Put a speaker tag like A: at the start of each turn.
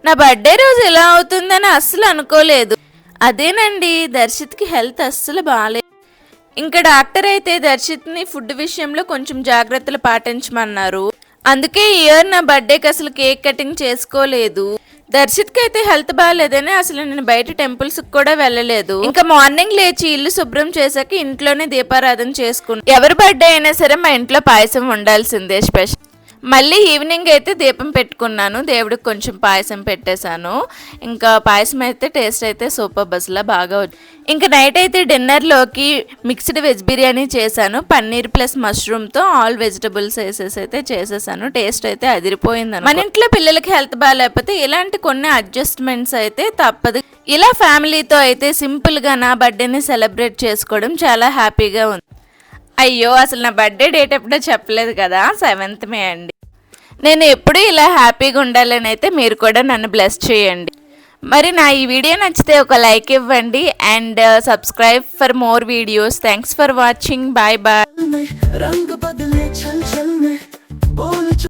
A: నా బర్త్డే రోజు ఎలా అవుతుందని అస్సలు అనుకోలేదు. అదేనండి, దర్శిత్కి హెల్త్ అస్సలు బాగాలేదు. ఇంకా డాక్టర్ అయితే దర్శిత్ని ఫుడ్ విషయంలో కొంచెం జాగ్రత్తలు పాటించమన్నారు. అందుకే ఈ ఇయర్ నా బర్త్డేకి అసలు కేక్ కటింగ్ చేసుకోలేదు. దర్శిత్కి అయితే హెల్త్ బాగాలేదని అసలు నేను బయట టెంపుల్స్కి కూడా వెళ్ళలేదు. ఇంకా మార్నింగ్ లేచి ఇల్లు శుభ్రం చేశాక ఇంట్లోనే దీపారాధన చేసుకున్నాను. ఎవరి బర్త్డే అయినా సరే మా ఇంట్లో పాయసం ఉండాల్సిందే స్పెషల్. మళ్ళీ ఈవినింగ్ అయితే దీపం పెట్టుకున్నాను, దేవుడికి కొంచెం పాయసం పెట్టేశాను. ఇంకా పాయసం అయితే టేస్ట్ అయితే సూపర్ బస్లా బాగా వచ్చింది. ఇంకా నైట్ అయితే డిన్నర్లోకి మిక్స్డ్ వెజ్ బిర్యానీ చేశాను. పన్నీర్ ప్లస్ మష్రూమ్తో ఆల్ వెజిటబుల్స్ వేసేసి అయితే చేసేసాను. టేస్ట్ అయితే అదిరిపోయింది. మన ఇంట్లో పిల్లలకి హెల్త్ బాగాలేకపోతే ఇలాంటి కొన్ని అడ్జస్ట్మెంట్స్ అయితే తప్పదు. ఇలా ఫ్యామిలీతో అయితే సింపుల్గా నా బర్త్డేని సెలబ్రేట్ చేసుకోవడం చాలా హ్యాపీగా ఉంది. అయ్యో, అసలు నా బర్త్డే డేట్ ఎప్పుడో చెప్పలేదు కదా, 7th మే అండి. నేను ఎప్పుడూ ఇలా హ్యాపీగా ఉండాలని అయితే మీరు కూడా నన్ను బ్లెస్ చేయండి. మరి నా ఈ వీడియో నచ్చితే ఒక లైక్ ఇవ్వండి and subscribe for more videos. Thanks for watching. Bye bye.